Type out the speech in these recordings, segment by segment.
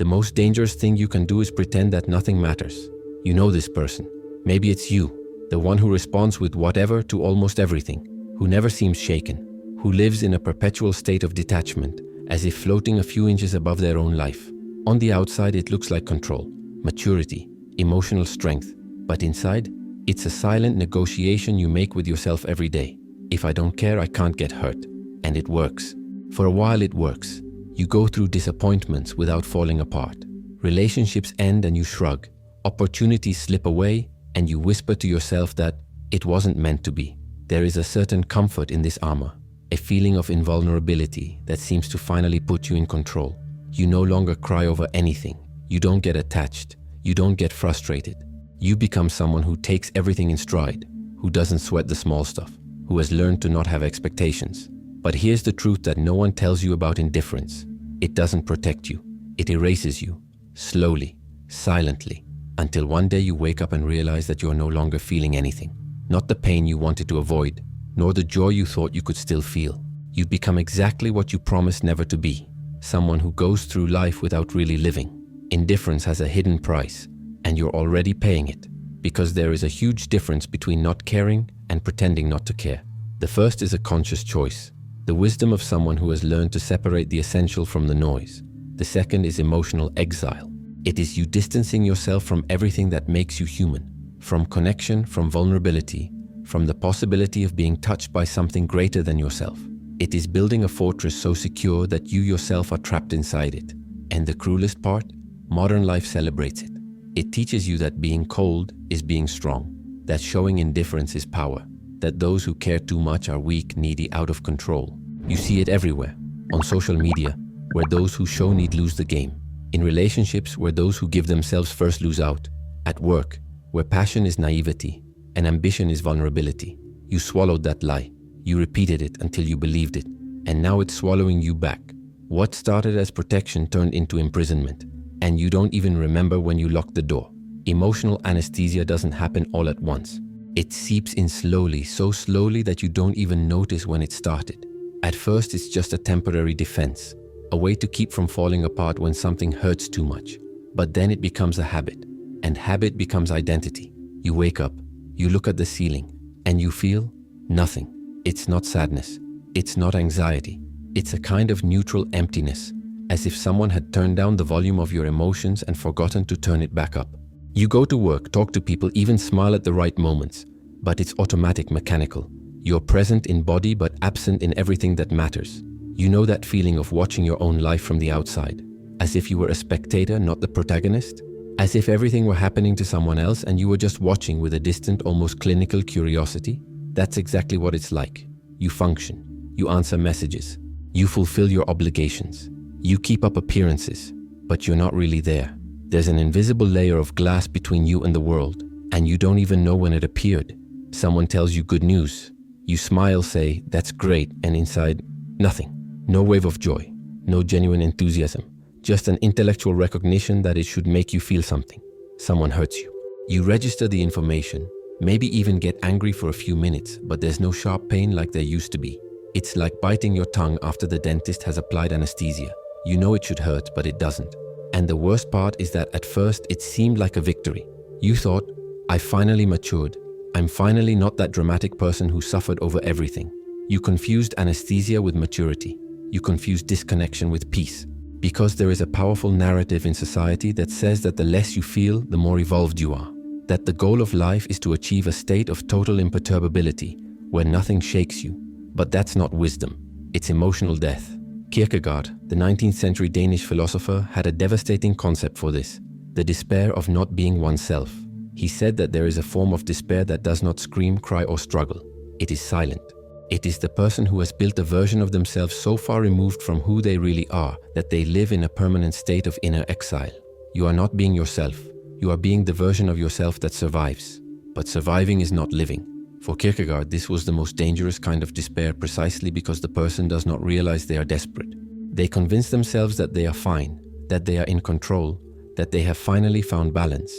The most dangerous thing you can do is pretend that nothing matters. You know this person. Maybe it's you, the one who responds with whatever to almost everything, who never seems shaken, who lives in a perpetual state of detachment, as if floating a few inches above their own life. On the outside, it looks like control, maturity, emotional strength, but inside, it's a silent negotiation you make with yourself every day. If I don't care, I can't get hurt. And it works. For a while it works. You go through disappointments without falling apart. Relationships end and you shrug. Opportunities slip away and you whisper to yourself that it wasn't meant to be. There is a certain comfort in this armor, a feeling of invulnerability that seems to finally put you in control. You no longer cry over anything. You don't get attached. You don't get frustrated. You become someone who takes everything in stride, who doesn't sweat the small stuff, who has learned to not have expectations. But here's the truth that no one tells you about indifference. It doesn't protect you. It erases you, slowly, silently, until one day you wake up and realize that you're no longer feeling anything. Not the pain you wanted to avoid, nor the joy you thought you could still feel. You become exactly what you promised never to be, someone who goes through life without really living. Indifference has a hidden price, and you're already paying it, because there is a huge difference between not caring and pretending not to care. The first is a conscious choice, the wisdom of someone who has learned to separate the essential from the noise. The second is emotional exile. It is you distancing yourself from everything that makes you human, from connection, from vulnerability, from the possibility of being touched by something greater than yourself. It is building a fortress so secure that you yourself are trapped inside it. And the cruelest part? Modern life celebrates it. It teaches you that being cold is being strong, that showing indifference is power, that those who care too much are weak, needy, out of control. You see it everywhere, on social media, where those who show need lose the game, in relationships where those who give themselves first lose out, at work, where passion is naivety and ambition is vulnerability. You swallowed that lie. You repeated it until you believed it, and now it's swallowing you back. What started as protection turned into imprisonment, and you don't even remember when you locked the door. Emotional anesthesia doesn't happen all at once. It seeps in slowly, so slowly that you don't even notice when it started. At first, it's just a temporary defense, a way to keep from falling apart when something hurts too much. But then it becomes a habit, and habit becomes identity. You wake up, you look at the ceiling, and you feel nothing. It's not sadness. It's not anxiety. It's a kind of neutral emptiness, as if someone had turned down the volume of your emotions and forgotten to turn it back up. You go to work, talk to people, even smile at the right moments, but it's automatic, mechanical. You're present in body but absent in everything that matters. You know that feeling of watching your own life from the outside, as if you were a spectator, not the protagonist, as if everything were happening to someone else and you were just watching with a distant, almost clinical curiosity. That's exactly what it's like. You function, you answer messages, you fulfill your obligations. You keep up appearances, but you're not really there. There's an invisible layer of glass between you and the world, and you don't even know when it appeared. Someone tells you good news. You smile, say, "That's great," and inside, nothing. No wave of joy, no genuine enthusiasm, just an intellectual recognition that it should make you feel something. Someone hurts you. You register the information, maybe even get angry for a few minutes, but there's no sharp pain like there used to be. It's like biting your tongue after the dentist has applied anesthesia. You know it should hurt, but it doesn't. And the worst part is that at first it seemed like a victory. You thought, I finally matured. I'm finally not that dramatic person who suffered over everything. You confused anesthesia with maturity. You confused disconnection with peace. Because there is a powerful narrative in society that says that the less you feel, the more evolved you are. That the goal of life is to achieve a state of total imperturbability, where nothing shakes you. But that's not wisdom. It's emotional death. Kierkegaard, the 19th century Danish philosopher, had a devastating concept for this, the despair of not being oneself. He said that there is a form of despair that does not scream, cry, or struggle. It is silent. It is the person who has built a version of themselves so far removed from who they really are that they live in a permanent state of inner exile. You are not being yourself. You are being the version of yourself that survives. But surviving is not living. For Kierkegaard, this was the most dangerous kind of despair precisely because the person does not realize they are desperate. They convince themselves that they are fine, that they are in control, that they have finally found balance.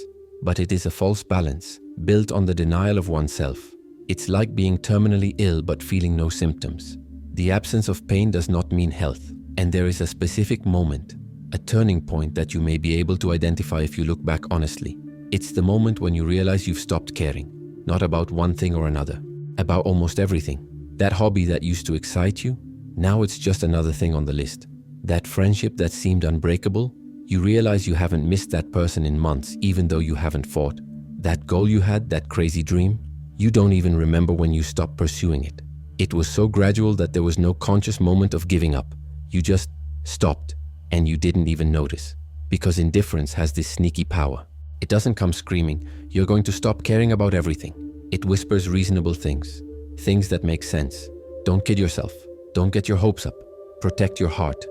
But it is a false balance, built on the denial of oneself. It's like being terminally ill but feeling no symptoms. The absence of pain does not mean health, and there is a specific moment, a turning point that you may be able to identify if you look back honestly. It's the moment when you realize you've stopped caring, not about one thing or another, about almost everything. That hobby that used to excite you, now it's just another thing on the list. That friendship that seemed unbreakable, you realize you haven't missed that person in months even though you haven't fought. That goal you had, that crazy dream, you don't even remember when you stopped pursuing it. It was so gradual that there was no conscious moment of giving up. You just stopped, and you didn't even notice. Because indifference has this sneaky power. It doesn't come screaming, "You're going to stop caring about everything." It whispers reasonable things, things that make sense. Don't kid yourself. Don't get your hopes up. Protect your heart.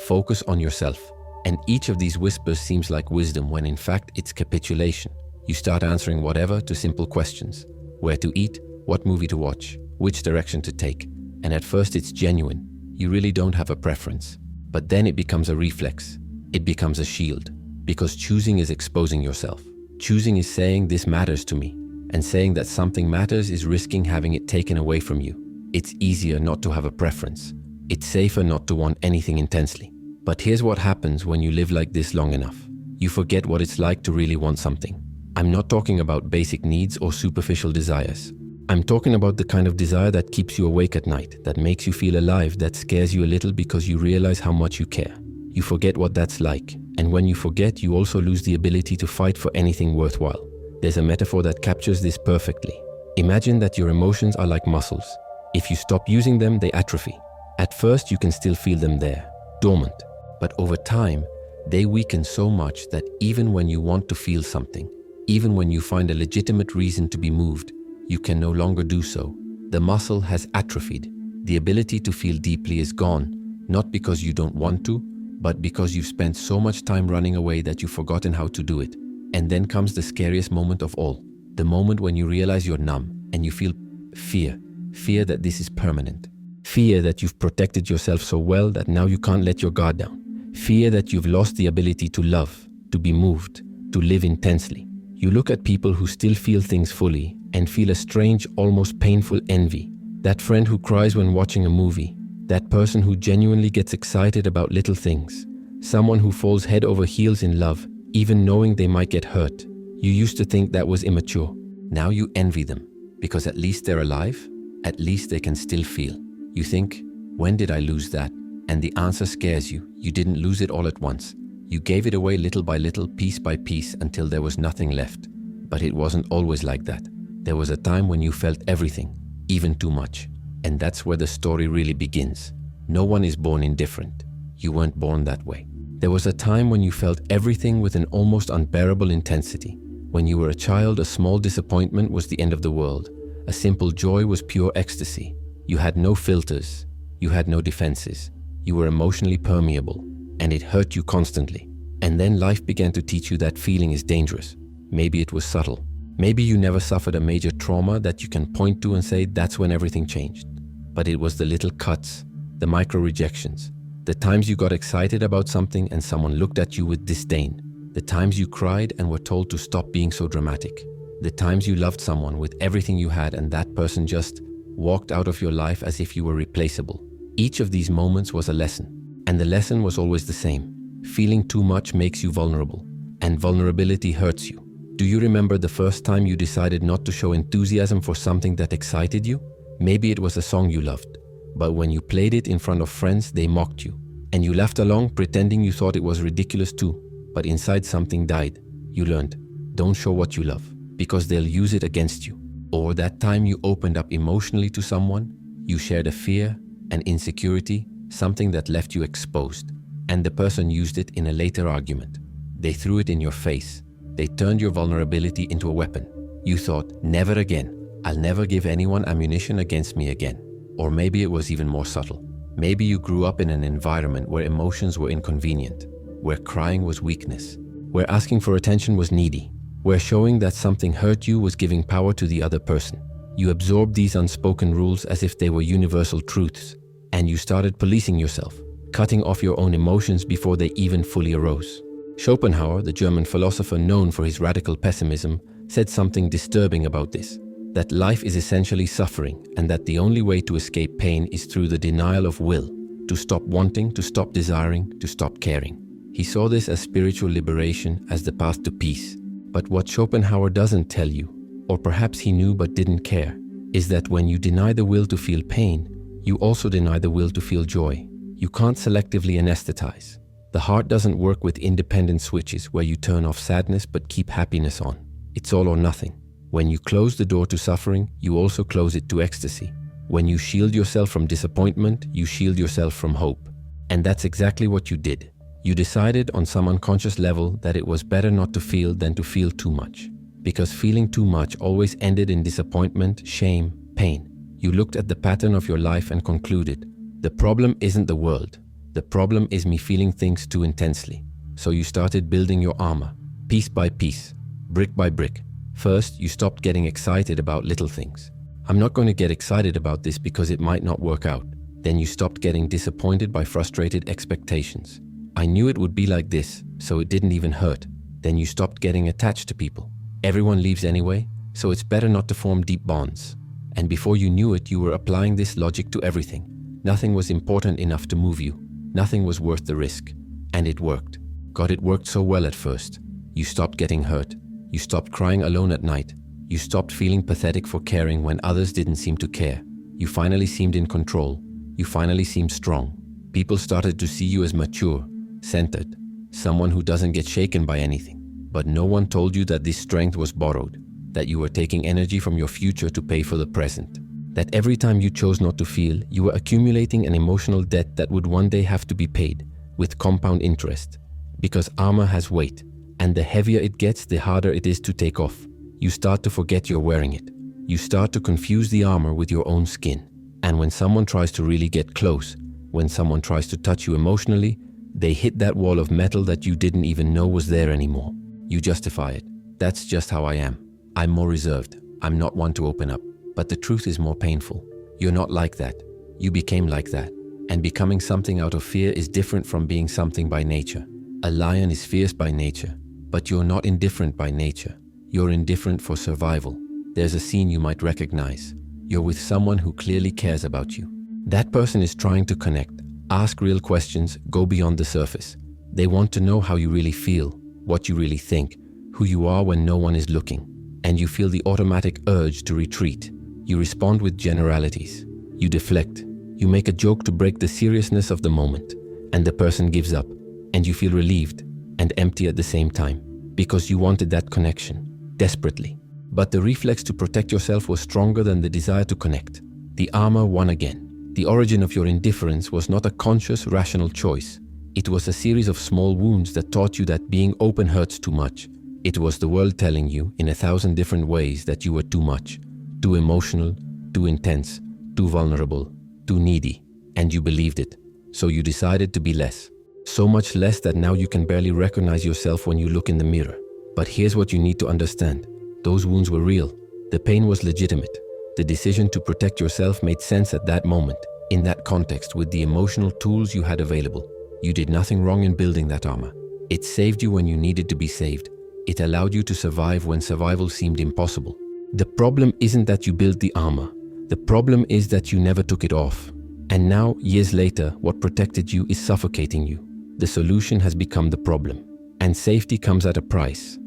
Focus on yourself. And each of these whispers seems like wisdom when in fact it's capitulation. You start answering whatever to simple questions. Where to eat, what movie to watch, which direction to take. And at first it's genuine. You really don't have a preference. But then it becomes a reflex. It becomes a shield. Because choosing is exposing yourself. Choosing is saying this matters to me. And saying that something matters is risking having it taken away from you. It's easier not to have a preference. It's safer not to want anything intensely. But here's what happens when you live like this long enough. You forget what it's like to really want something. I'm not talking about basic needs or superficial desires. I'm talking about the kind of desire that keeps you awake at night, that makes you feel alive, that scares you a little because you realize how much you care. You forget what that's like. And when you forget, you also lose the ability to fight for anything worthwhile. There's a metaphor that captures this perfectly. Imagine that your emotions are like muscles. If you stop using them, they atrophy. At first, you can still feel them there, dormant. But over time, they weaken so much that even when you want to feel something, even when you find a legitimate reason to be moved, you can no longer do so. The muscle has atrophied. The ability to feel deeply is gone, not because you don't want to, but because you've spent so much time running away that you've forgotten how to do it. And then comes the scariest moment of all, the moment when you realize you're numb and you feel fear. Fear that this is permanent. Fear that you've protected yourself so well that now you can't let your guard down. Fear that you've lost the ability to love, to be moved, to live intensely. You look at people who still feel things fully and feel a strange, almost painful envy. That friend who cries when watching a movie. That person who genuinely gets excited about little things. Someone who falls head over heels in love, even knowing they might get hurt. You used to think that was immature. Now you envy them, because at least they're alive. At least they can still feel. You think, when did I lose that? And the answer scares you. You didn't lose it all at once. You gave it away little by little, piece by piece, until there was nothing left. But it wasn't always like that. There was a time when you felt everything, even too much. And that's where the story really begins. No one is born indifferent. You weren't born that way. There was a time when you felt everything with an almost unbearable intensity. When you were a child, a small disappointment was the end of the world. A simple joy was pure ecstasy. You had no filters. You had no defenses. You were emotionally permeable, and it hurt you constantly. And then life began to teach you that feeling is dangerous. Maybe it was subtle. Maybe you never suffered a major trauma that you can point to and say that's when everything changed. But it was the little cuts, the micro rejections, the times you got excited about something and someone looked at you with disdain, the times you cried and were told to stop being so dramatic, the times you loved someone with everything you had and that person just walked out of your life as if you were replaceable. Each of these moments was a lesson, and the lesson was always the same. Feeling too much makes you vulnerable, and vulnerability hurts you. Do you remember the first time you decided not to show enthusiasm for something that excited you? Maybe it was a song you loved, but when you played it in front of friends, they mocked you. And you laughed along, pretending you thought it was ridiculous too. But inside something died. You learned, don't show what you love, because they'll use it against you. Or that time you opened up emotionally to someone, you shared a fear, an insecurity, something that left you exposed. And the person used it in a later argument. They threw it in your face. They turned your vulnerability into a weapon. You thought, never again. I'll never give anyone ammunition against me again. Or maybe it was even more subtle. Maybe you grew up in an environment where emotions were inconvenient, where crying was weakness, where asking for attention was needy, where showing that something hurt you was giving power to the other person. You absorbed these unspoken rules as if they were universal truths, and you started policing yourself, cutting off your own emotions before they even fully arose. Schopenhauer, the German philosopher known for his radical pessimism, said something disturbing about this, that life is essentially suffering and that the only way to escape pain is through the denial of will, to stop wanting, to stop desiring, to stop caring. He saw this as spiritual liberation, as the path to peace. But what Schopenhauer doesn't tell you, or perhaps he knew but didn't care, is that when you deny the will to feel pain, you also deny the will to feel joy. You can't selectively anesthetize. The heart doesn't work with independent switches where you turn off sadness but keep happiness on. It's all or nothing. When you close the door to suffering, you also close it to ecstasy. When you shield yourself from disappointment, you shield yourself from hope. And that's exactly what you did. You decided on some unconscious level that it was better not to feel than to feel too much. Because feeling too much always ended in disappointment, shame, pain. You looked at the pattern of your life and concluded, the problem isn't the world. The problem is me feeling things too intensely. So you started building your armor, piece by piece, brick by brick. First, you stopped getting excited about little things. I'm not going to get excited about this because it might not work out. Then you stopped getting disappointed by frustrated expectations. I knew it would be like this, so it didn't even hurt. Then you stopped getting attached to people. Everyone leaves anyway, so it's better not to form deep bonds. And before you knew it, you were applying this logic to everything. Nothing was important enough to move you. Nothing was worth the risk. And it worked. God, it worked so well at first. You stopped getting hurt. You stopped crying alone at night. You stopped feeling pathetic for caring when others didn't seem to care. You finally seemed in control. You finally seemed strong. People started to see you as mature, centered, someone who doesn't get shaken by anything. But no one told you that this strength was borrowed, that you were taking energy from your future to pay for the present, that every time you chose not to feel, you were accumulating an emotional debt that would one day have to be paid, with compound interest. Because armor has weight, and the heavier it gets, the harder it is to take off. You start to forget you're wearing it. You start to confuse the armor with your own skin. And when someone tries to really get close, when someone tries to touch you emotionally, they hit that wall of metal that you didn't even know was there anymore. You justify it. That's just how I am. I'm more reserved. I'm not one to open up. But the truth is more painful. You're not like that. You became like that. And becoming something out of fear is different from being something by nature. A lion is fierce by nature, but you're not indifferent by nature. You're indifferent for survival. There's a scene you might recognize. You're with someone who clearly cares about you. That person is trying to connect, ask real questions, go beyond the surface. They want to know how you really feel, what you really think, who you are when no one is looking. And you feel the automatic urge to retreat. You respond with generalities. You deflect. You make a joke to break the seriousness of the moment. And the person gives up. And you feel relieved and empty at the same time. Because you wanted that connection, desperately. But the reflex to protect yourself was stronger than the desire to connect. The armor won again. The origin of your indifference was not a conscious, rational choice. It was a series of small wounds that taught you that being open hurts too much. It was the world telling you, in 1,000 different ways, that you were too much, too emotional, too intense, too vulnerable, too needy. And you believed it. So you decided to be less. So much less that now you can barely recognize yourself when you look in the mirror. But here's what you need to understand. Those wounds were real. The pain was legitimate. The decision to protect yourself made sense at that moment, in that context, with the emotional tools you had available. You did nothing wrong in building that armor. It saved you when you needed to be saved. It allowed you to survive when survival seemed impossible. The problem isn't that you built the armor. The problem is that you never took it off. And now, years later, what protected you is suffocating you. The solution has become the problem. And safety comes at a price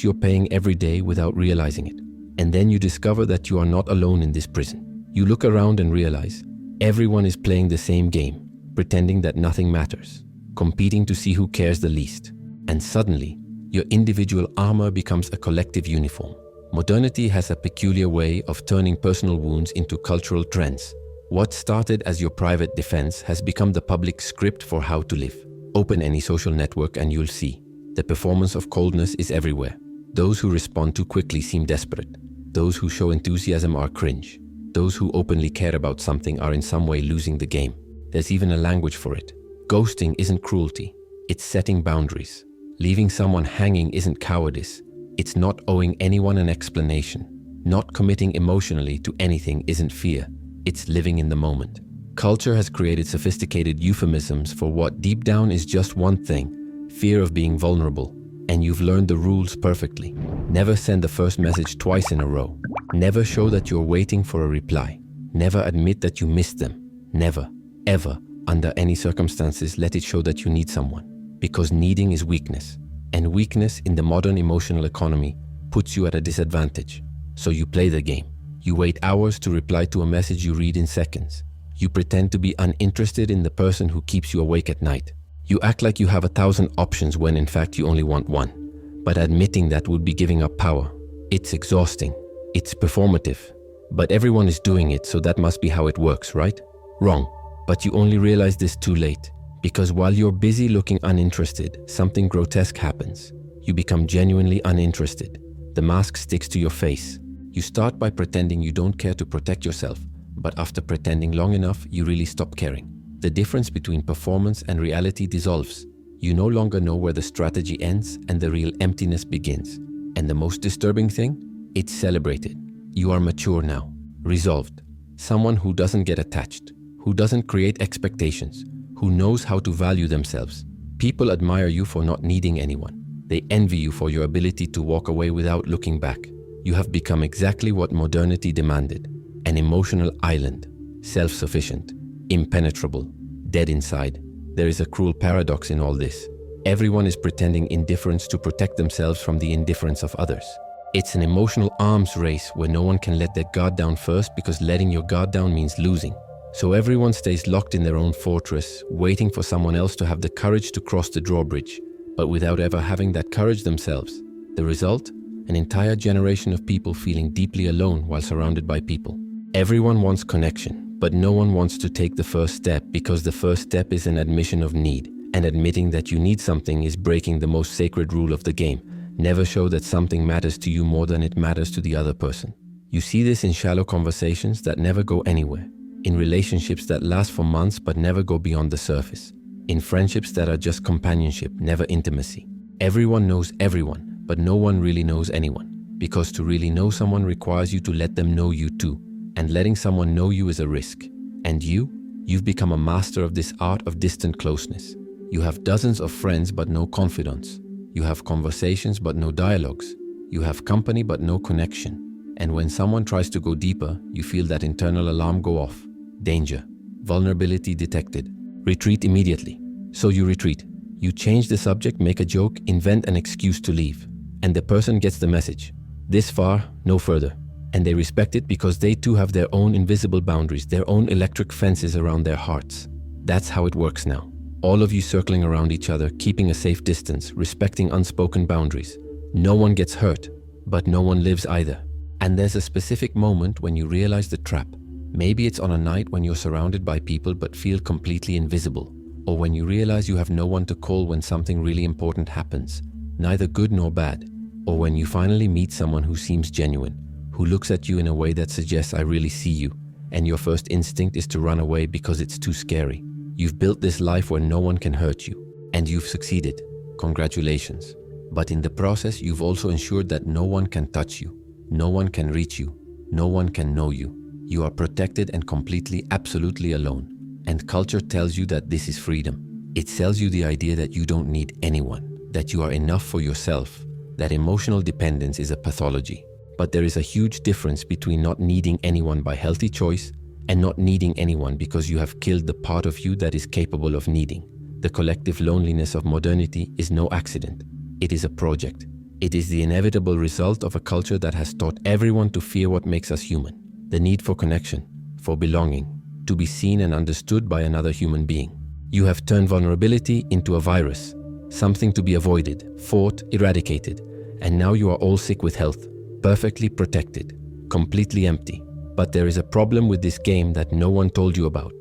you're paying every day without realizing it. And then you discover that you are not alone in this prison. You look around and realize everyone is playing the same game, pretending that nothing matters, competing to see who cares the least. And suddenly, your individual armor becomes a collective uniform. Modernity has a peculiar way of turning personal wounds into cultural trends. What started as your private defense has become the public script for how to live. Open any social network and you'll see. The performance of coldness is everywhere. Those who respond too quickly seem desperate. Those who show enthusiasm are cringe. Those who openly care about something are in some way losing the game. There's even a language for it. Ghosting isn't cruelty. It's setting boundaries. Leaving someone hanging isn't cowardice. It's not owing anyone an explanation. Not committing emotionally to anything isn't fear. It's living in the moment. Culture has created sophisticated euphemisms for what deep down is just one thing: fear of being vulnerable. And you've learned the rules perfectly. Never send the first message twice in a row. Never show that you're waiting for a reply. Never admit that you missed them. Never, ever, under any circumstances, let it show that you need someone. Because needing is weakness. And weakness in the modern emotional economy puts you at a disadvantage. So you play the game. You wait hours to reply to a message you read in seconds. You pretend to be uninterested in the person who keeps you awake at night. You act like you have 1,000 options when in fact you only want one. But admitting that would be giving up power. It's exhausting. It's performative. But everyone is doing it, so that must be how it works, right? Wrong. But you only realize this too late. Because while you're busy looking uninterested, something grotesque happens. You become genuinely uninterested. The mask sticks to your face. You start by pretending you don't care to protect yourself, but after pretending long enough, you really stop caring. The difference between performance and reality dissolves. You no longer know where the strategy ends and the real emptiness begins. And the most disturbing thing? It's celebrated. You are mature now, resolved. Someone who doesn't get attached, who doesn't create expectations, who knows how to value themselves. People admire you for not needing anyone. They envy you for your ability to walk away without looking back. You have become exactly what modernity demanded. An emotional island, self-sufficient, impenetrable, dead inside. There is a cruel paradox in all this. Everyone is pretending indifference to protect themselves from the indifference of others. It's an emotional arms race where no one can let their guard down first, because letting your guard down means losing. So everyone stays locked in their own fortress, waiting for someone else to have the courage to cross the drawbridge, but without ever having that courage themselves. The result? An entire generation of people feeling deeply alone while surrounded by people. Everyone wants connection, but no one wants to take the first step, because the first step is an admission of need. And admitting that you need something is breaking the most sacred rule of the game. Never show that something matters to you more than it matters to the other person. You see this in shallow conversations that never go anywhere. In relationships that last for months but never go beyond the surface. In friendships that are just companionship, never intimacy. Everyone knows everyone, but no one really knows anyone. Because to really know someone requires you to let them know you too. And letting someone know you is a risk. And you've become a master of this art of distant closeness. You have dozens of friends but no confidants. You have conversations but no dialogues. You have company but no connection. And when someone tries to go deeper, you feel that internal alarm go off. Danger. Vulnerability detected. Retreat immediately. So you retreat. You change the subject, make a joke, invent an excuse to leave. And the person gets the message. This far, no further. And they respect it because they too have their own invisible boundaries, their own electric fences around their hearts. That's how it works now. All of you circling around each other, keeping a safe distance, respecting unspoken boundaries. No one gets hurt, but no one lives either. And there's a specific moment when you realize the trap. Maybe it's on a night when you're surrounded by people but feel completely invisible. Or when you realize you have no one to call when something really important happens, neither good nor bad. Or when you finally meet someone who seems genuine, who looks at you in a way that suggests I really see you, and your first instinct is to run away because it's too scary. You've built this life where no one can hurt you, and you've succeeded. Congratulations. But in the process, you've also ensured that no one can touch you, no one can reach you, no one can know you. You are protected and completely, absolutely alone. And culture tells you that this is freedom. It sells you the idea that you don't need anyone, that you are enough for yourself, that emotional dependence is a pathology. But there is a huge difference between not needing anyone by healthy choice and not needing anyone because you have killed the part of you that is capable of needing. The collective loneliness of modernity is no accident. It is a project. It is the inevitable result of a culture that has taught everyone to fear what makes us human. The need for connection, for belonging, to be seen and understood by another human being. You have turned vulnerability into a virus, something to be avoided, fought, eradicated, and now you are all sick with health, perfectly protected, completely empty. But there is a problem with this game that no one told you about,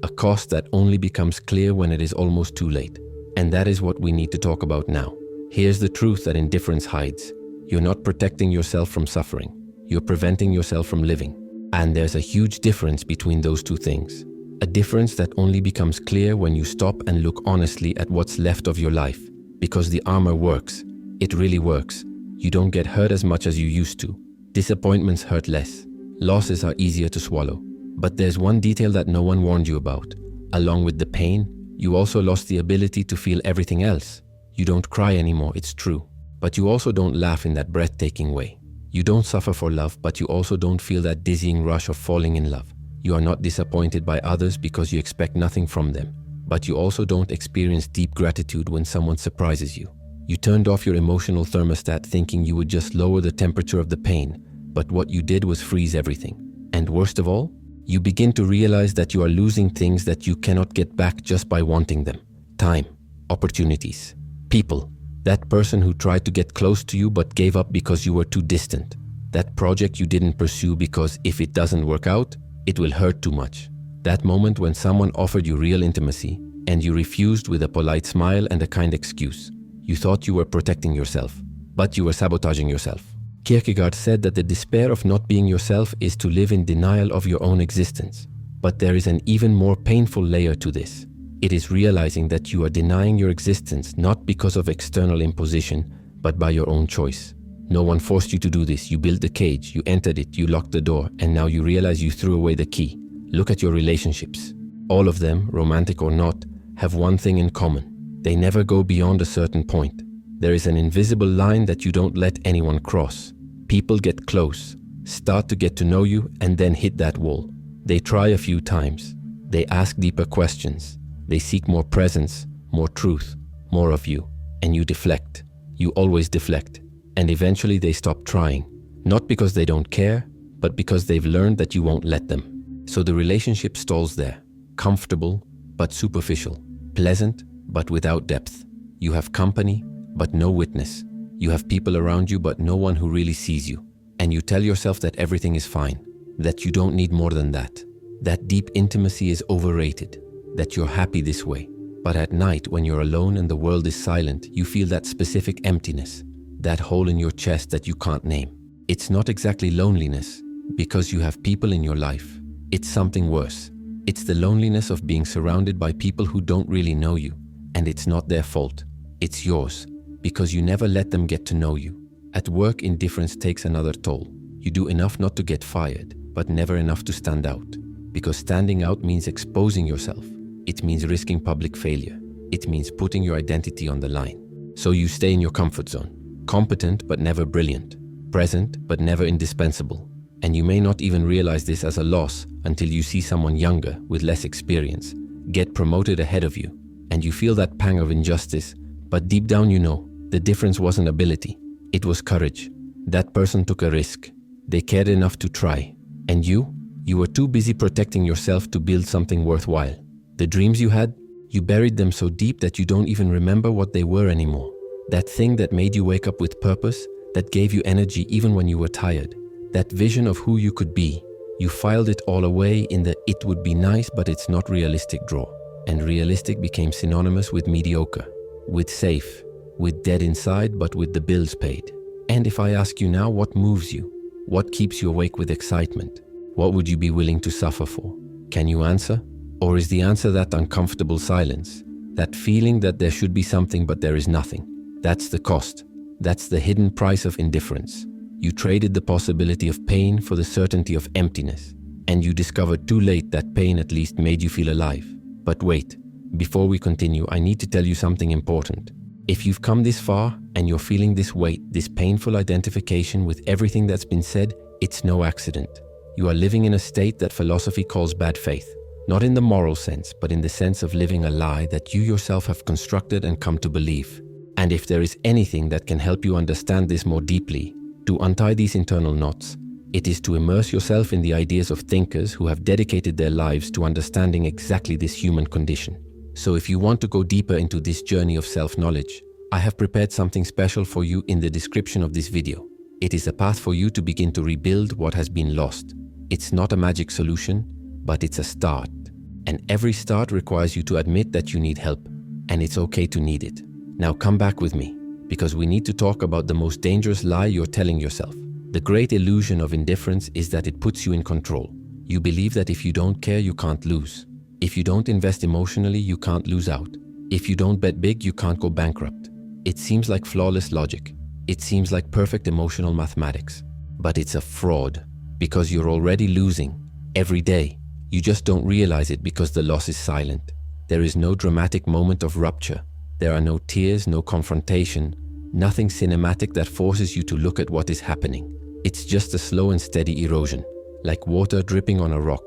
a cost that only becomes clear when it is almost too late. And that is what we need to talk about now. Here's the truth that indifference hides. You're not protecting yourself from suffering. You're preventing yourself from living. And there's a huge difference between those two things. A difference that only becomes clear when you stop and look honestly at what's left of your life. Because the armor works. It really works. You don't get hurt as much as you used to. Disappointments hurt less. Losses are easier to swallow. But there's one detail that no one warned you about. Along with the pain, you also lost the ability to feel everything else. You don't cry anymore, it's true. But you also don't laugh in that breathtaking way. You don't suffer for love, but you also don't feel that dizzying rush of falling in love. You are not disappointed by others because you expect nothing from them. but you also don't experience deep gratitude when someone surprises you. You turned off your emotional thermostat thinking you would just lower the temperature of the pain, but what you did was freeze everything. And worst of all, you begin to realize that you are losing things that you cannot get back just by wanting them. Time, opportunities, people. That person who tried to get close to you but gave up because you were too distant. That project you didn't pursue because if it doesn't work out, it will hurt too much. That moment when someone offered you real intimacy and you refused with a polite smile and a kind excuse. You thought you were protecting yourself, but you were sabotaging yourself. Kierkegaard said that the despair of not being yourself is to live in denial of your own existence. But there is an even more painful layer to this. It is realizing that you are denying your existence not because of external imposition, but by your own choice. No one forced you to do this. You built the cage, you entered it, you locked the door, and now you realize you threw away the key. Look at your relationships. All of them, romantic or not, have one thing in common. They never go beyond a certain point. There is an invisible line that you don't let anyone cross. People get close, start to get to know you, and then hit that wall. They try a few times. They ask deeper questions. They seek more presence, more truth, more of you. And you deflect. You always deflect. And eventually they stop trying. Not because they don't care, but because they've learned that you won't let them. So the relationship stalls there. Comfortable, but superficial. Pleasant, but without depth. You have company, but no witness. You have people around you, but no one who really sees you. And you tell yourself that everything is fine, that you don't need more than that. That deep intimacy is overrated, that you're happy this way. But at night, when you're alone and the world is silent, you feel that specific emptiness, that hole in your chest that you can't name. It's not exactly loneliness, because you have people in your life. It's something worse. It's the loneliness of being surrounded by people who don't really know you. And it's not their fault. It's yours, because you never let them get to know you. At work, indifference takes another toll. You do enough not to get fired, but never enough to stand out. Because standing out means exposing yourself. It means risking public failure. It means putting your identity on the line. So you stay in your comfort zone. Competent, but never brilliant. Present, but never indispensable. And you may not even realize this as a loss until you see someone younger, with less experience, get promoted ahead of you. And you feel that pang of injustice, but deep down you know, the difference wasn't ability, it was courage. That person took a risk. They cared enough to try. And you were too busy protecting yourself to build something worthwhile. The dreams you had, you buried them so deep that you don't even remember what they were anymore. That thing that made you wake up with purpose, that gave you energy even when you were tired. That vision of who you could be, you filed it all away in the "it would be nice but it's not realistic" drawer. And realistic became synonymous with mediocre, with safe, with dead inside but with the bills paid. And if I ask you now, what moves you? What keeps you awake with excitement? What would you be willing to suffer for? Can you answer? Or is the answer that uncomfortable silence? That feeling that there should be something but there is nothing? That's the cost. That's the hidden price of indifference. You traded the possibility of pain for the certainty of emptiness. And you discovered too late that pain at least made you feel alive. But wait, before we continue, I need to tell you something important. If you've come this far and you're feeling this weight, this painful identification with everything that's been said, it's no accident. You are living in a state that philosophy calls bad faith. Not in the moral sense, but in the sense of living a lie that you yourself have constructed and come to believe. And if there is anything that can help you understand this more deeply, to untie these internal knots, it is to immerse yourself in the ideas of thinkers who have dedicated their lives to understanding exactly this human condition. So if you want to go deeper into this journey of self-knowledge, I have prepared something special for you in the description of this video. It is a path for you to begin to rebuild what has been lost. It's not a magic solution, but it's a start. And every start requires you to admit that you need help, and it's okay to need it. Now come back with me, because we need to talk about the most dangerous lie you're telling yourself. The great illusion of indifference is that it puts you in control. You believe that if you don't care, you can't lose. If you don't invest emotionally, you can't lose out. If you don't bet big, you can't go bankrupt. It seems like flawless logic. It seems like perfect emotional mathematics. But it's a fraud, because you're already losing every day. You just don't realize it because the loss is silent. There is no dramatic moment of rupture. There are no tears, no confrontation, nothing cinematic that forces you to look at what is happening. It's just a slow and steady erosion, like water dripping on a rock.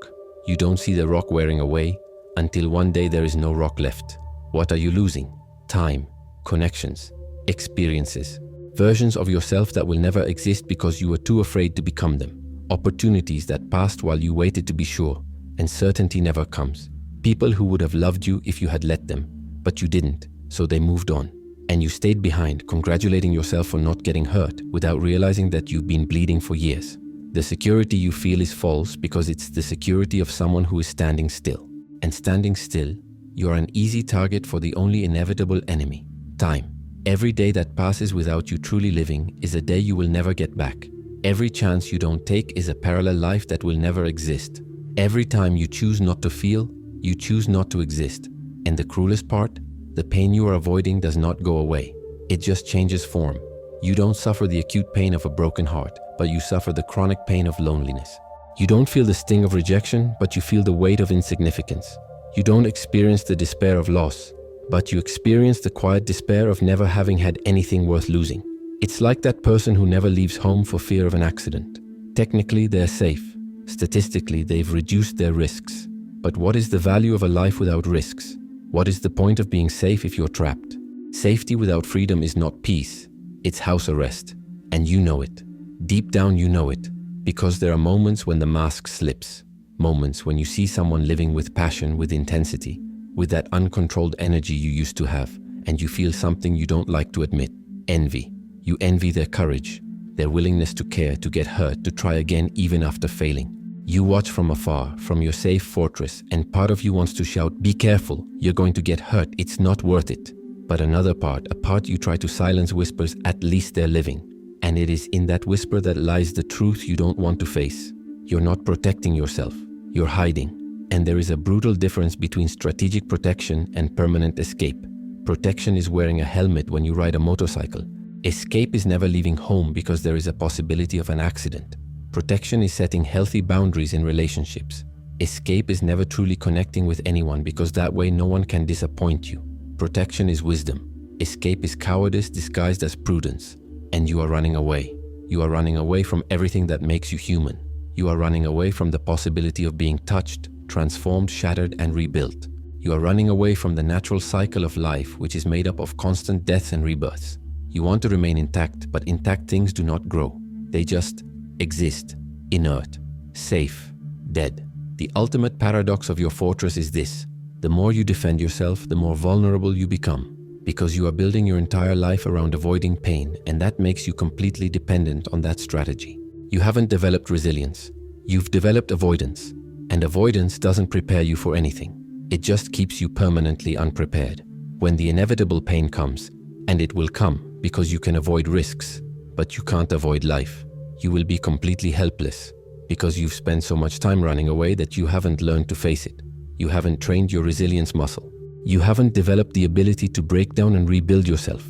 You don't see the rock wearing away until one day there is no rock left. What are you losing? Time, connections, experiences, versions of yourself that will never exist because you were too afraid to become them. Opportunities that passed while you waited to be sure, and certainty never comes. People who would have loved you if you had let them, but you didn't, so they moved on. And you stayed behind, congratulating yourself for not getting hurt, without realizing that you've been bleeding for years. The security you feel is false because it's the security of someone who is standing still. And standing still, you are an easy target for the only inevitable enemy: time. Every day that passes without you truly living is a day you will never get back. Every chance you don't take is a parallel life that will never exist. Every time you choose not to feel, you choose not to exist. And the cruelest part, the pain you are avoiding does not go away. It just changes form. You don't suffer the acute pain of a broken heart, but you suffer the chronic pain of loneliness. You don't feel the sting of rejection, but you feel the weight of insignificance. You don't experience the despair of loss, but you experience the quiet despair of never having had anything worth losing. It's like that person who never leaves home for fear of an accident. Technically, they're safe. Statistically, they've reduced their risks. But what is the value of a life without risks? What is the point of being safe if you're trapped? Safety without freedom is not peace. It's house arrest. And you know it. Deep down you know it. Because there are moments when the mask slips. Moments when you see someone living with passion, with intensity, with that uncontrolled energy you used to have, and you feel something you don't like to admit: envy. You envy their courage, their willingness to care, to get hurt, to try again even after failing. You watch from afar, from your safe fortress, and part of you wants to shout, "Be careful, you're going to get hurt, it's not worth it." But another part, a part you try to silence, whispers, "At least they're living." And it is in that whisper that lies the truth you don't want to face. You're not protecting yourself, you're hiding. And there is a brutal difference between strategic protection and permanent escape. Protection is wearing a helmet when you ride a motorcycle. Escape is never leaving home because there is a possibility of an accident. Protection is setting healthy boundaries in relationships. Escape is never truly connecting with anyone because that way no one can disappoint you. Protection is wisdom. Escape is cowardice disguised as prudence. And you are running away. You are running away from everything that makes you human. You are running away from the possibility of being touched, transformed, shattered, and rebuilt. You are running away from the natural cycle of life, which is made up of constant deaths and rebirths. You want to remain intact, but intact things do not grow. They just exist, inert, safe, dead. The ultimate paradox of your fortress is this: the more you defend yourself, the more vulnerable you become, because you are building your entire life around avoiding pain, and that makes you completely dependent on that strategy. You haven't developed resilience. You've developed avoidance, and avoidance doesn't prepare you for anything. It just keeps you permanently unprepared. When the inevitable pain comes, and it will come because you can avoid risks, but you can't avoid life, you will be completely helpless because you've spent so much time running away that you haven't learned to face it. You haven't trained your resilience muscle. You haven't developed the ability to break down and rebuild yourself.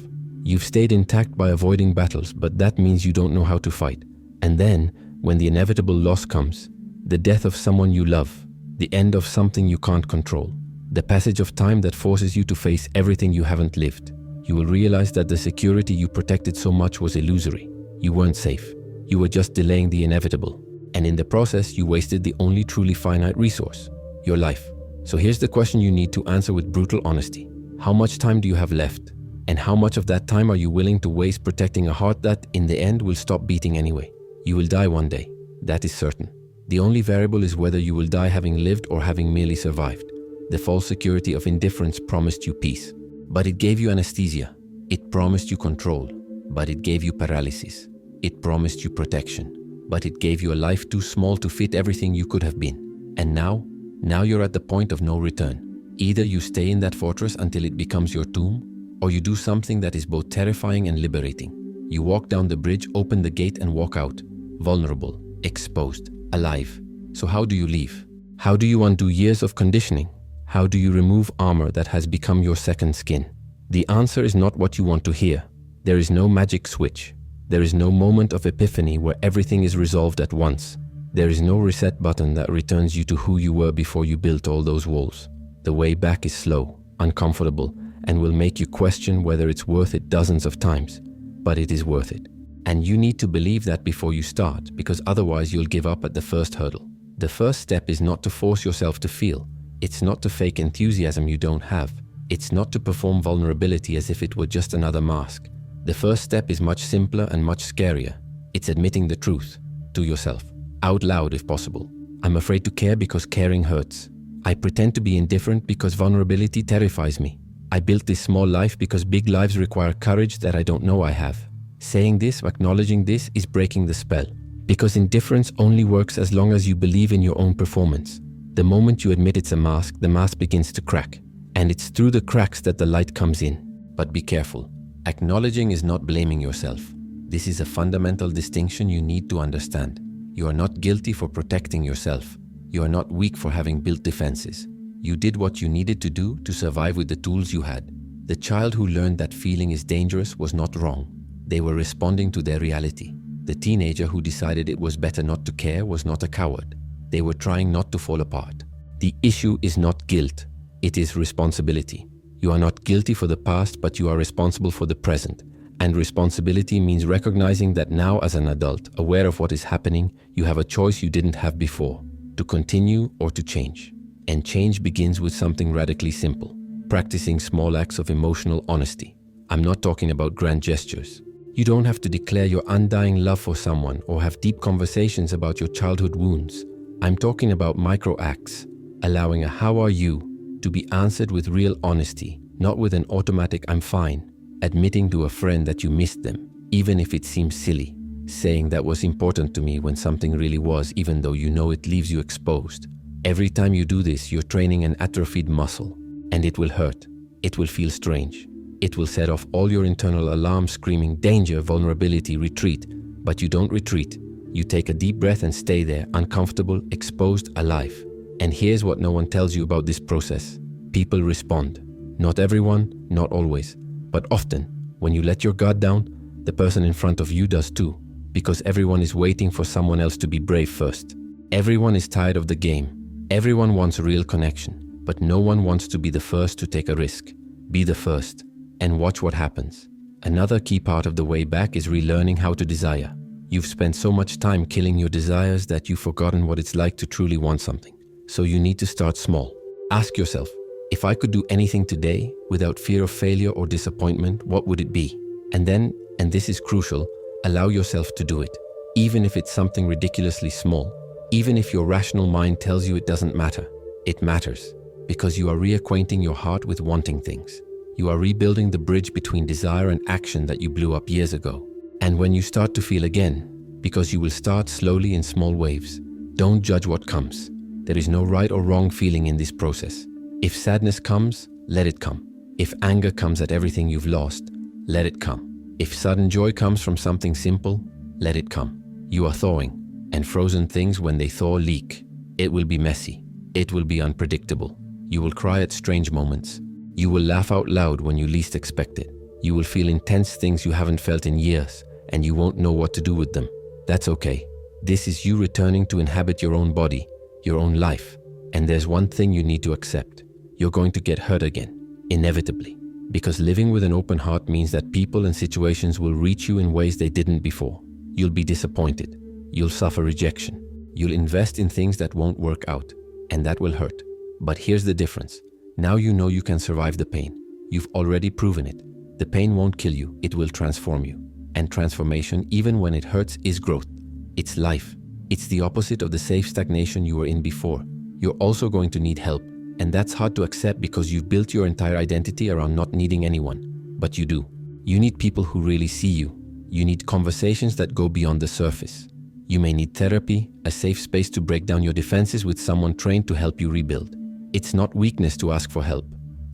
You've stayed intact by avoiding battles, but that means you don't know how to fight. And then, when the inevitable loss comes, the death of someone you love, the end of something you can't control, the passage of time that forces you to face everything you haven't lived, you will realize that the security you protected so much was illusory. You weren't safe. You were just delaying the inevitable. And in the process, you wasted the only truly finite resource: your life. So here's the question you need to answer with brutal honesty. How much time do you have left? And how much of that time are you willing to waste protecting a heart that, in the end, will stop beating anyway? You will die one day. That is certain. The only variable is whether you will die having lived or having merely survived. The false security of indifference promised you peace, but it gave you anesthesia. It promised you control, but it gave you paralysis. It promised you protection, but it gave you a life too small to fit everything you could have been. And now you're at the point of no return. Either you stay in that fortress until it becomes your tomb, or you do something that is both terrifying and liberating. You walk down the bridge, open the gate, and walk out, vulnerable, exposed, alive. So how do you leave? How do you undo years of conditioning? How do you remove armor that has become your second skin? The answer is not what you want to hear. There is no magic switch. There is no moment of epiphany where everything is resolved at once. There is no reset button that returns you to who you were before you built all those walls. The way back is slow, uncomfortable, and will make you question whether it's worth it dozens of times. But it is worth it. And you need to believe that before you start, because otherwise you'll give up at the first hurdle. The first step is not to force yourself to feel. It's not to fake enthusiasm you don't have. It's not to perform vulnerability as if it were just another mask. The first step is much simpler and much scarier. It's admitting the truth to yourself, out loud if possible. I'm afraid to care because caring hurts. I pretend to be indifferent because vulnerability terrifies me. I built this small life because big lives require courage that I don't know I have. Saying this, acknowledging this, is breaking the spell. Because indifference only works as long as you believe in your own performance. The moment you admit it's a mask, the mask begins to crack. And it's through the cracks that the light comes in. But be careful. Acknowledging is not blaming yourself. This is a fundamental distinction you need to understand. You are not guilty for protecting yourself. You are not weak for having built defenses. You did what you needed to do to survive with the tools you had. The child who learned that feeling is dangerous was not wrong. They were responding to their reality. The teenager who decided it was better not to care was not a coward. They were trying not to fall apart. The issue is not guilt. It is responsibility. You are not guilty for the past, but you are responsible for the present. And responsibility means recognizing that now as an adult, aware of what is happening, you have a choice you didn't have before, to continue or to change. And change begins with something radically simple, practicing small acts of emotional honesty. I'm not talking about grand gestures. You don't have to declare your undying love for someone or have deep conversations about your childhood wounds. I'm talking about micro acts, allowing a "how are you" to be answered with real honesty, not with an automatic "I'm fine." Admitting to a friend that you missed them, even if it seems silly. Saying that was important to me when something really was, even though you know it leaves you exposed. Every time you do this, you're training an atrophied muscle, and it will hurt. It will feel strange. It will set off all your internal alarms screaming danger, vulnerability, retreat. But you don't retreat. You take a deep breath and stay there, uncomfortable, exposed, alive. And here's what no one tells you about this process. People respond. Not everyone, not always. But often, when you let your guard down, the person in front of you does too. Because everyone is waiting for someone else to be brave first. Everyone is tired of the game. Everyone wants a real connection. But no one wants to be the first to take a risk. Be the first. And watch what happens. Another key part of the way back is relearning how to desire. You've spent so much time killing your desires that you've forgotten what it's like to truly want something. So you need to start small. Ask yourself, if I could do anything today without fear of failure or disappointment, what would it be? And then, and this is crucial, allow yourself to do it. Even if it's something ridiculously small. Even if your rational mind tells you it doesn't matter. It matters. Because you are reacquainting your heart with wanting things. You are rebuilding the bridge between desire and action that you blew up years ago. And when you start to feel again, because you will start slowly in small waves, don't judge what comes. There is no right or wrong feeling in this process. If sadness comes, let it come. If anger comes at everything you've lost, let it come. If sudden joy comes from something simple, let it come. You are thawing, and frozen things when they thaw leak. It will be messy. It will be unpredictable. You will cry at strange moments. You will laugh out loud when you least expect it. You will feel intense things you haven't felt in years, and you won't know what to do with them. That's okay. This is you returning to inhabit your own body, your own life. And there's one thing you need to accept. You're going to get hurt again, inevitably. Because living with an open heart means that people and situations will reach you in ways they didn't before. You'll be disappointed. You'll suffer rejection. You'll invest in things that won't work out, and that will hurt. But here's the difference. Now you know you can survive the pain. You've already proven it. The pain won't kill you, it will transform you. And transformation, even when it hurts, is growth. It's life. It's the opposite of the safe stagnation you were in before. You're also going to need help. And that's hard to accept because you've built your entire identity around not needing anyone. But you do. You need people who really see you. You need conversations that go beyond the surface. You may need therapy, a safe space to break down your defenses with someone trained to help you rebuild. It's not weakness to ask for help.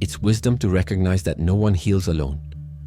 It's wisdom to recognize that no one heals alone.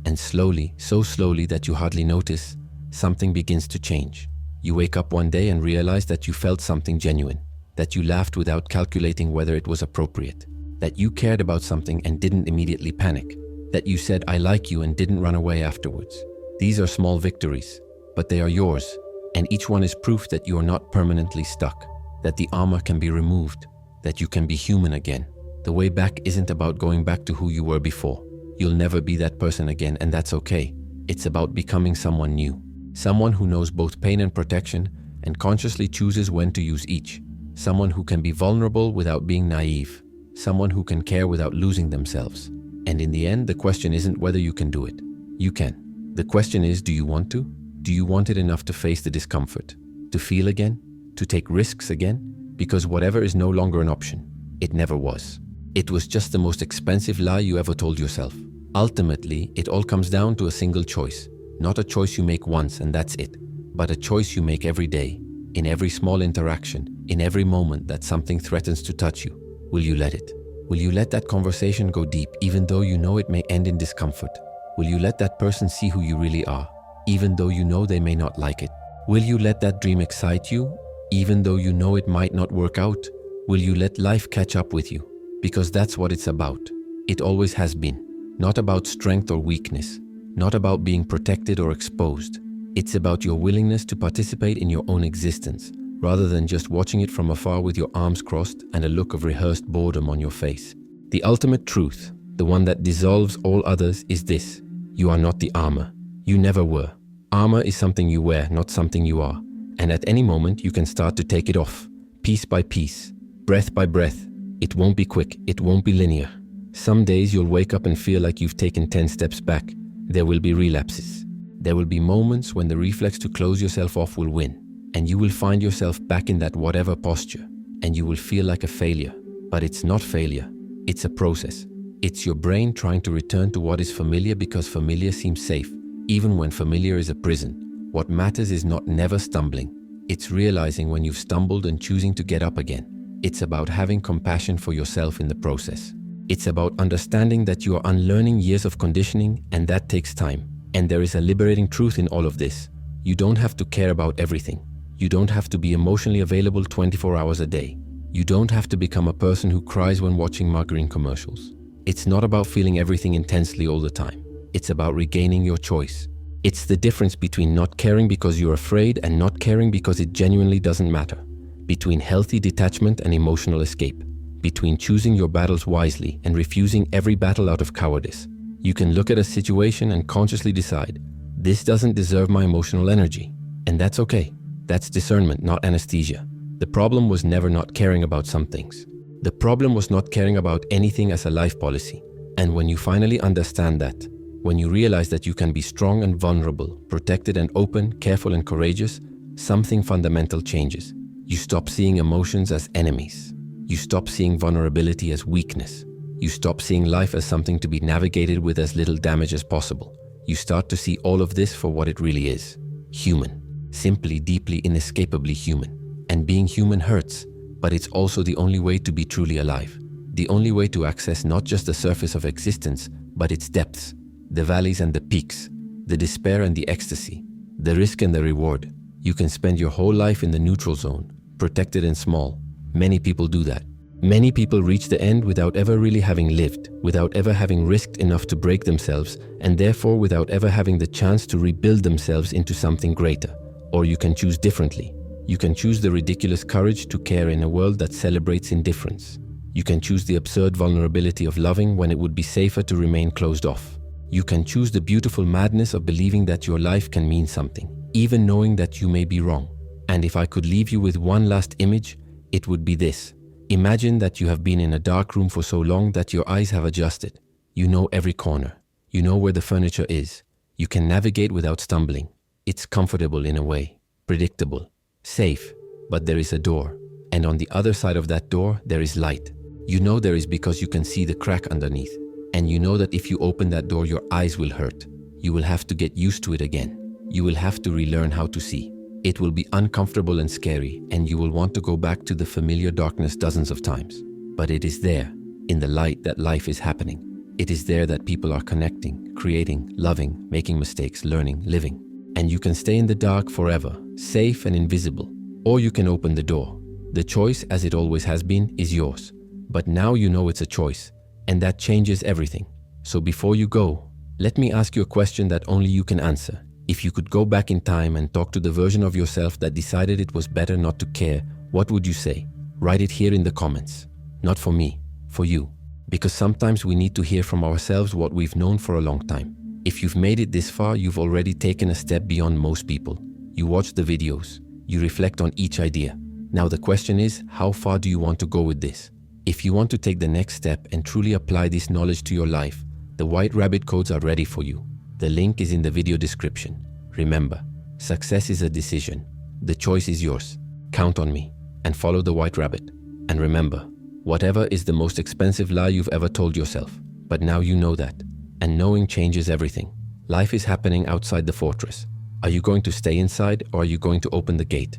And slowly, so slowly that you hardly notice, something begins to change. You wake up one day and realize that you felt something genuine. That you laughed without calculating whether it was appropriate. That you cared about something and didn't immediately panic. That you said, "I like you," and didn't run away afterwards. These are small victories, but they are yours. And each one is proof that you are not permanently stuck. That the armor can be removed. That you can be human again. The way back isn't about going back to who you were before. You'll never be that person again, and that's okay. It's about becoming someone new. Someone who knows both pain and protection and consciously chooses when to use each. Someone who can be vulnerable without being naive. someone who can care without losing themselves. And in the end, the question isn't whether you can do it. You can. The question is, do you want to? Do you want it enough to face the discomfort? To feel again? To take risks again? Because whatever is no longer an option. It never was. It was just the most expensive lie you ever told yourself. Ultimately, it all comes down to a single choice. Not a choice you make once and that's it, but a choice you make every day, in every small interaction, in every moment that something threatens to touch you. Will you let it? Will you let that conversation go deep even though you know it may end in discomfort? Will you let that person see who you really are, even though you know they may not like it? Will you let that dream excite you, even though you know it might not work out? Will you let life catch up with you? Because that's what it's about. It always has been. Not about strength or weakness. Not about being protected or exposed. It's about your willingness to participate in your own existence, rather than just watching it from afar with your arms crossed and a look of rehearsed boredom on your face. The ultimate truth, the one that dissolves all others, is this. You are not the armor. You never were. Armor is something you wear, not something you are. And at any moment, you can start to take it off, piece by piece, breath by breath. It won't be quick. It won't be linear. Some days you'll wake up and feel like you've taken 10 steps back. There will be relapses. There will be moments when the reflex to close yourself off will win. And you will find yourself back in that whatever posture. And you will feel like a failure. But it's not failure. It's a process. It's your brain trying to return to what is familiar because familiar seems safe, even when familiar is a prison. What matters is not never stumbling. It's realizing when you've stumbled and choosing to get up again. It's about having compassion for yourself in the process. It's about understanding that you are unlearning years of conditioning, and that takes time. And there is a liberating truth in all of this. You don't have to care about everything. You don't have to be emotionally available 24 hours a day. You don't have to become a person who cries when watching margarine commercials. It's not about feeling everything intensely all the time. It's about regaining your choice. It's the difference between not caring because you're afraid and not caring because it genuinely doesn't matter. Between healthy detachment and emotional escape. Between choosing your battles wisely and refusing every battle out of cowardice. You can look at a situation and consciously decide, this doesn't deserve my emotional energy. And that's okay. That's discernment, not anesthesia. The problem was never not caring about some things. The problem was not caring about anything as a life policy. And when you finally understand that, when you realize that you can be strong and vulnerable, protected and open, careful and courageous, something fundamental changes. You stop seeing emotions as enemies. You stop seeing vulnerability as weakness. You stop seeing life as something to be navigated with as little damage as possible. You start to see all of this for what it really is. Human. Simply, deeply, inescapably human. And being human hurts. But it's also the only way to be truly alive. The only way to access not just the surface of existence, but its depths, the valleys and the peaks, the despair and the ecstasy, the risk and the reward. You can spend your whole life in the neutral zone, protected and small. Many people do that. Many people reach the end without ever really having lived, without ever having risked enough to break themselves, and therefore without ever having the chance to rebuild themselves into something greater. Or you can choose differently. You can choose the ridiculous courage to care in a world that celebrates indifference. You can choose the absurd vulnerability of loving when it would be safer to remain closed off. You can choose the beautiful madness of believing that your life can mean something, even knowing that you may be wrong. And if I could leave you with one last image, it would be this. Imagine that you have been in a dark room for so long that your eyes have adjusted. You know every corner. You know where the furniture is. You can navigate without stumbling. It's comfortable in a way, predictable. Safe, but there is a door, and on the other side of that door, there is light. You know there is because you can see the crack underneath, and you know that if you open that door, your eyes will hurt. You will have to get used to it again. You will have to relearn how to see. It will be uncomfortable and scary, and you will want to go back to the familiar darkness dozens of times. But it is there, in the light, that life is happening. It is there that people are connecting, creating, loving, making mistakes, learning, living. And you can stay in the dark forever, safe and invisible. Or you can open the door. The choice, as it always has been, is yours. But now you know it's a choice, and that changes everything. So before you go, let me ask you a question that only you can answer. If you could go back in time and talk to the version of yourself that decided it was better not to care, what would you say? Write it here in the comments. Not for me, for you. Because sometimes we need to hear from ourselves what we've known for a long time. If you've made it this far, you've already taken a step beyond most people. You watch the videos. You reflect on each idea. Now the question is, how far do you want to go with this? If you want to take the next step and truly apply this knowledge to your life, the White Rabbit codes are ready for you. The link is in the video description. Remember, success is a decision. The choice is yours. Count on me and follow the White Rabbit. And remember, whatever is the most expensive lie you've ever told yourself, but now you know that. And knowing changes everything. Life is happening outside the fortress. Are you going to stay inside or are you going to open the gate?